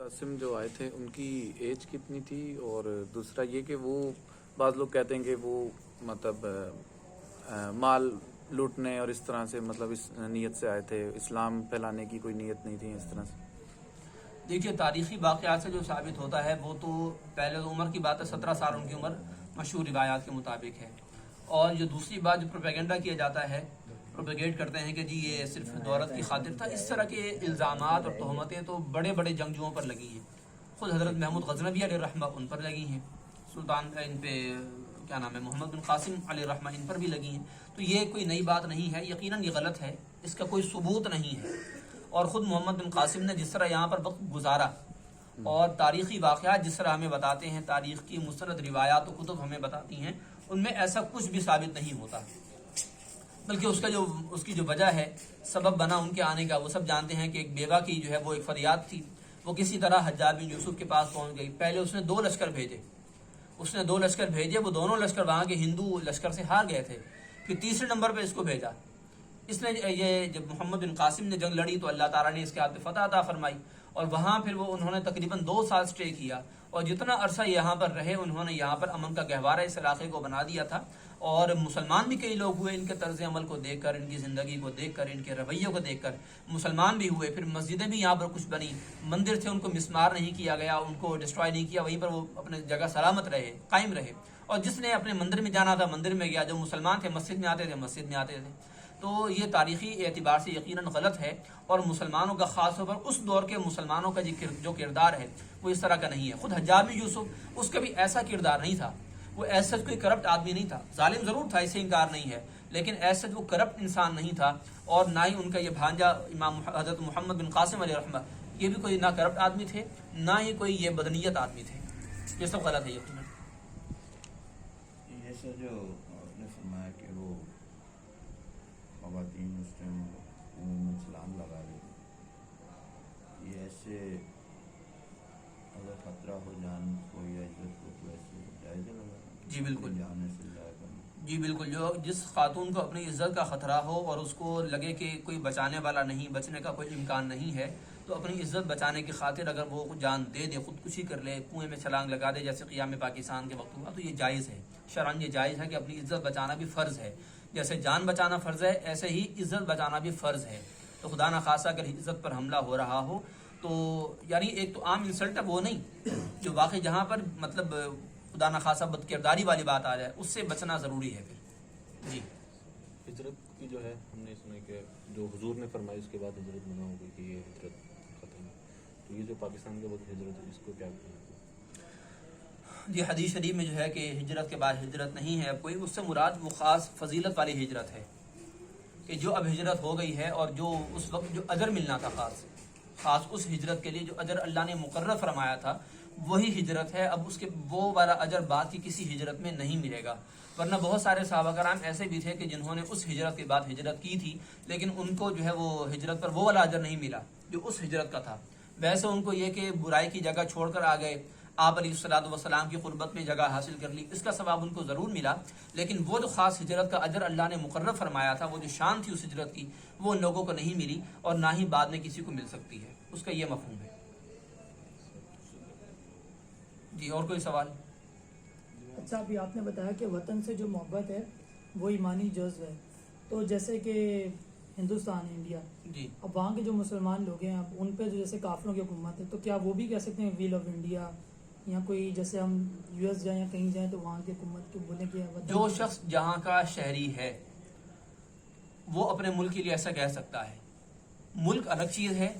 قاسم جو آئے تھے ان کی ایج کتنی تھی؟ اور دوسرا یہ کہ وہ بعض لوگ کہتے ہیں کہ وہ مطلب مال لوٹنے اور اس طرح سے مطلب اس نیت سے آئے تھے، اسلام پھیلانے کی کوئی نیت نہیں تھی اس طرح سے۔ دیکھیے تاریخی واقعات سے جو ثابت ہوتا ہے وہ تو پہلے عمر کی بات ہے، 17 سال ان کی عمر مشہور روایات کے مطابق ہے۔ اور جو دوسری بات جو پروپیگنڈا کیا جاتا ہے، پروپیگیٹ کرتے ہیں کہ جی یہ صرف دولت کی خاطر تھا، اس طرح کے الزامات اور تہمتیں تو بڑے بڑے جنگجوؤں پر لگی ہیں۔ خود حضرت محمود غزنوی علیہ الرحمہ ان پر لگی ہیں، سلطان ان پہ کیا نام ہے محمد بن قاسم علیہ الرحمہ ان پر بھی لگی ہیں۔ تو یہ کوئی نئی بات نہیں ہے، یقیناً یہ غلط ہے، اس کا کوئی ثبوت نہیں ہے۔ اور خود محمد بن قاسم نے جس طرح یہاں پر وقت گزارا اور تاریخی واقعات جس طرح ہمیں بتاتے ہیں، تاریخ کی مستند روایات و کتب ہمیں بتاتی ہیں، ان میں ایسا کچھ بھی ثابت نہیں ہوتا، بلکہ اس کی جو وجہ ہے، سبب بنا ان کے آنے کا، وہ سب جانتے ہیں کہ ایک بیوہ کی جو ہے وہ ایک فریاد تھی، وہ کسی طرح حجاج بن یوسف کے پاس پہنچ گئی۔ پہلے اس نے 2 لشکر بھیجے، وہ دونوں لشکر وہاں کے ہندو لشکر سے ہار گئے تھے۔ پھر تیسرے نمبر پہ اس کو بھیجا، اس نے یہ جب محمد بن قاسم نے جنگ لڑی تو اللہ تعالیٰ نے اس کے ہاتھ پہ فتح عطا فرمائی، اور وہاں پھر انہوں نے تقریباً 2 سال سٹے کیا، اور جتنا عرصہ یہاں پر رہے انہوں نے یہاں پر امن کا گہوارہ اس علاقے کو بنا دیا تھا۔ اور مسلمان بھی کئی لوگ ہوئے ان کے طرز عمل کو دیکھ کر، ان کی زندگی کو دیکھ کر، ان کے رویوں کو دیکھ کر مسلمان بھی ہوئے۔ پھر مسجدیں بھی یہاں پر کچھ بنی، مندر تھے ان کو مسمار نہیں کیا گیا، ان کو ڈسٹرائے نہیں کیا، وہیں پر وہ اپنے جگہ سلامت رہے، قائم رہے۔ اور جس نے اپنے مندر میں جانا تھا مندر میں گیا، جو مسلمان تھے مسجد میں آتے تھے۔ تو یہ تاریخی اعتبار سے یقیناً غلط ہے، اور مسلمانوں کا خاص طور پر اس دور کے مسلمانوں کا جو کردار ہے وہ اس طرح کا نہیں ہے۔ خود حجاج بن یوسف اس کا بھی ایسا کردار نہیں تھا، وہ ایسا کوئی کرپٹ آدمی نہیں تھا، ظالم ضرور تھا، اسے انکار نہیں ہے، لیکن ایسا وہ کرپٹ انسان نہیں تھا۔ اور نہ ہی ان کا یہ بھانجا امام حضرت محمد بن قاسم علیہ الرحمہ، یہ بھی کوئی نہ کرپٹ آدمی تھے، نہ ہی کوئی یہ بدنیت آدمی تھے۔ یہ سب غلط ہے یقیناً۔ ایسا جو آپ نے فرمایا کہ وہ خواتین اس ٹائم عموماً سلام لگا رہی، یہ ایسے اگر خطرہ ہو جان کو یا عزت کو تو ایسے جائز لگا؟ جی بالکل، جانے سے ضائع کرنا۔ جی بالکل، جس خاتون کو اپنی عزت کا خطرہ ہو اور اس کو لگے کہ کوئی بچانے والا نہیں، بچنے کا کوئی امکان نہیں ہے، تو اپنی عزت بچانے کی خاطر اگر وہ جان دے دے، خودکشی کر لے، کنویں میں چھلانگ لگا دے، جیسے قیام پاکستان کے وقت ہوا، تو یہ جائز ہے، شرعاً یہ جائز ہے کہ اپنی عزت بچانا بھی فرض ہے۔ جیسے جان بچانا فرض ہے، ایسے ہی عزت بچانا بھی فرض ہے۔ تو خدا نخواستہ اگر عزت پر حملہ ہو رہا ہو تو یعنی ایک تو عام انسلٹ ہے وہ نہیں، جو واقعی جہاں پر مطلب خدا نخواستہ بد کرداری والی بات آ جائے، اس سے بچنا ضروری ہے پھر۔ جی ہجرت کی جو ہے ہم نے سنا کہ جو حضور نے فرمائی اس کے بعد ہجرت منع ہو گئی کہ یہ ہجرت ختم ہے، تو یہ جو پاکستان کے بعد ہجرت ہے اس کو کیا کہنا ہے؟ یہ حدیث شریف میں جو ہے کہ ہجرت کے بعد ہجرت نہیں ہے اب کوئی، اس سے مراد وہ خاص فضیلت والی ہجرت ہے کہ جو اب ہجرت ہو گئی ہے، اور جو اس وقت جو اجر ملنا تھا خاص اس ہجرت کے لیے جو اجر اللہ نے مقرر فرمایا تھا وہی ہجرت ہے۔ اب اس کے وہ والا اجر بعد کی کسی ہجرت میں نہیں ملے گا، ورنہ بہت سارے صحابہ کرام ایسے بھی تھے کہ جنہوں نے اس ہجرت کے بعد ہجرت کی تھی، لیکن ان کو جو ہے وہ ہجرت پر وہ والا اجر نہیں ملا جو اس ہجرت کا تھا۔ ویسے ان کو یہ کہ برائی کی جگہ چھوڑ کر آ گئے، آپ علیہ الصلوۃ والسلام کی قربت میں جگہ حاصل کر لی، اس کا ثواب ان کو ضرور ملا، لیکن وہ جو خاص ہجرت کا اجر اللہ نے مقرر فرمایا تھا، وہ جو شان تھی اس ہجرت کی، وہ ان لوگوں کو نہیں ملی، اور نہ ہی بعد میں کسی کو مل سکتی ہے۔ اس کا یہ مفہوم ہے۔ جی اور کوئی سوال؟ اچھا، ابھی آپ نے بتایا کہ وطن سے جو محبت ہے وہ ایمانی جزو ہے، تو جیسے کہ ہندوستان ہے، انڈیا، جی اب وہاں کے جو مسلمان لوگ ہیں اب ان پہ جو جیسے کافروں کی حکومت ہے، تو کیا وہ بھی کہہ سکتے ہیں ویل آف انڈیا، یا کوئی جیسے ہم یو ایس جائیں یا کہیں جائیں تو وہاں کی حکومت کو بولیں کہ جو شخص جہاں کا شہری ہے وہ اپنے ملک کے لیے ایسا کہہ سکتا ہے۔ ملک الگ چیز ہے،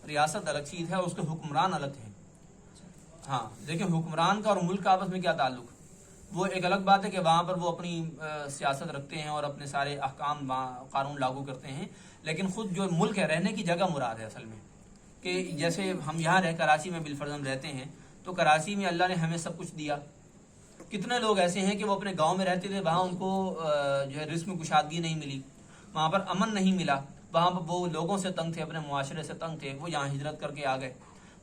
ریاست الگ چیز ہے، اور اس کے حکمران الگ ہیں۔ ہاں دیکھیں، حکمران کا اور ملک کا آپس میں کیا تعلق؟ وہ ایک الگ بات ہے کہ وہاں پر وہ اپنی سیاست رکھتے ہیں اور اپنے سارے احکام قانون لاگو کرتے ہیں، لیکن خود جو ملک ہے، رہنے کی جگہ مراد ہے اصل میں، کہ جیسے ہم یہاں کراچی میں بالفرض ہم رہتے ہیں، تو کراچی میں اللہ نے ہمیں سب کچھ دیا۔ کتنے لوگ ایسے ہیں کہ وہ اپنے گاؤں میں رہتے تھے، وہاں ان کو جو ہے رزق میں کشادگی نہیں ملی، وہاں پر امن نہیں ملا، وہاں پر وہ لوگوں سے تنگ تھے، اپنے معاشرے سے تنگ تھے، وہ یہاں ہجرت کر کے آ گئے،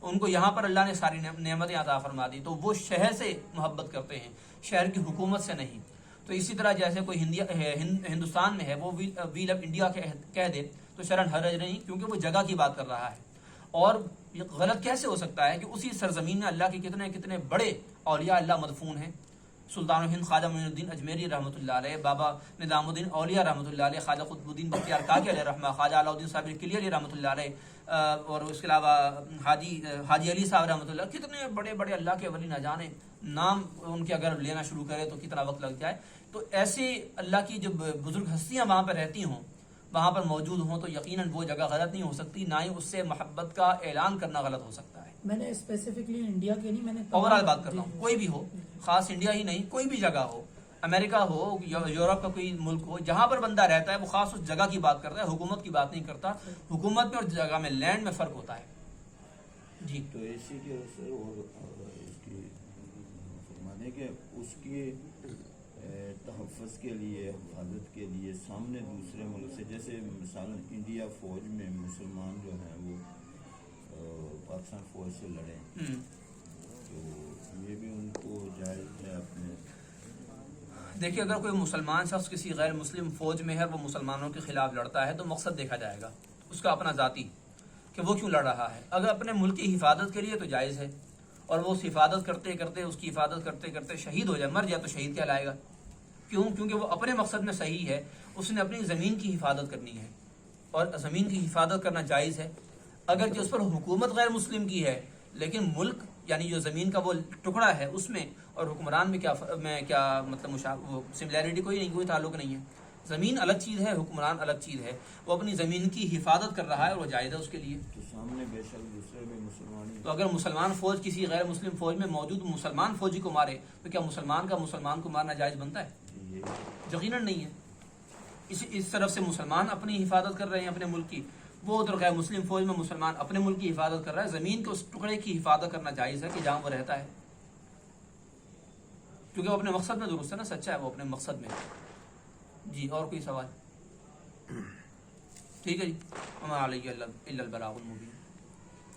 ان کو یہاں پر اللہ نے ساری نعمتیں عطا فرما دی، تو وہ شہر سے محبت کرتے ہیں، شہر کی حکومت سے نہیں۔ تو اسی طرح جیسے کوئی ہندوستان میں ہے، وہ ویل آف انڈیا کہہ دے تو شرعاً حرج نہیں، کیونکہ وہ جگہ کی بات کر رہا ہے۔ اور یہ غلط کیسے ہو سکتا ہے کہ اسی سرزمین میں اللہ کے کتنے کتنے بڑے اولیاء اللہ مدفون ہیں. سلطان الہند خواجہ معین الدین اجمیری رحمۃ اللہ علیہ، بابا نظام الدین اولیاء رحمۃ اللہ علیہ، خواجہ قطب الدین بختیار کاکی علیہ رحمہ، خواجہ علاء الدین صابری کلی علیہ رحمۃ اللہ علیہ، اور اس کے علاوہ حاجی علی صاحب رحمۃ اللہ، کتنے بڑے بڑے اللہ کے ولی، نہ جانے نام ان کے اگر لینا شروع کرے تو کتنا وقت لگ جائے. تو ایسے اللہ کی جب بزرگ ہستیاں وہاں پر رہتی ہوں، وہاں پر موجود ہوں، تو یقیناً وہ جگہ غلط نہیں ہو سکتی، نہ ہی اس سے محبت کا اعلان کرنا غلط ہو سکتا ہے. میں نے اسپیسیفکلی انڈیا کے نہیں، میں نے اوور آل بات کر رہا ہوں، کوئی بھی ہو، خاص انڈیا ہی نہیں، کوئی بھی جگہ ہو، امریکہ ہو، یورپ کا کوئی ملک ہو، جہاں پر بندہ رہتا ہے وہ خاص اس جگہ کی بات کرتا ہے، حکومت کی بات نہیں کرتا. حکومت میں اور جگہ میں، لینڈ میں فرق ہوتا ہے. جی تو اسی کے سر اور اس کی فرمانے کہ اس کی تحفظ کے لیے، حفاظت کے لیے سامنے دوسرے ملک سے، جیسے مثلا انڈیا فوج میں مسلمان جو ہیں وہ پاکستان فوج سے لڑیں، تو یہ بھی ان کو جائز ہے اپنے؟ دیکھیے، اگر کوئی مسلمان شخص کسی غیر مسلم فوج میں ہے اور وہ مسلمانوں کے خلاف لڑتا ہے تو مقصد دیکھا جائے گا اس کا اپنا ذاتی، کہ وہ کیوں لڑ رہا ہے. اگر اپنے ملک کی حفاظت کے لیے تو جائز ہے، اور وہ اس حفاظت کرتے کرتے، اس کی حفاظت کرتے کرتے شہید ہو جائے، مر جائے، تو شہید کہلائے گا. کیوں؟ کیونکہ وہ اپنے مقصد میں صحیح ہے، اس نے اپنی زمین کی حفاظت کرنی ہے، اور زمین کی حفاظت کرنا جائز ہے. اگر کہ اس پر حکومت غیر مسلم کی ہے، لیکن ملک یعنی جو زمین کا وہ ٹکڑا ہے اس میں اور حکمران میں کیا مطلب وہ سملیرٹی کوئی نہیں، کوئی تعلق نہیں ہے. زمین الگ چیز ہے، حکمران الگ چیز ہے. وہ اپنی زمین کی حفاظت کر رہا ہے اور وہ جائز ہے اس کے لیے. تو سامنے بے شک دوسرے بھی مسلمان ہی، تو اگر مسلمان فوج کسی غیر مسلم فوج میں موجود مسلمان فوجی کو مارے تو کیا مسلمان کا مسلمان کو مارنا جائز بنتا ہے؟ یقیناً نہیں ہے. اس طرف سے مسلمان اپنی حفاظت کر رہے ہیں اپنے ملک کی، وہ ادھر غیر مسلم فوج میں مسلمان اپنے ملک کی حفاظت کر رہا ہے. زمین کے اس ٹکڑے کی حفاظت کرنا جائز ہے کہ جہاں وہ رہتا ہے، کیونکہ وہ اپنے مقصد میں درست ہے نا، سچا ہے وہ اپنے مقصد میں. جی، اور کوئی سوال؟ ٹھیک ہے جی. وما علیہ الا البلاغ المبین.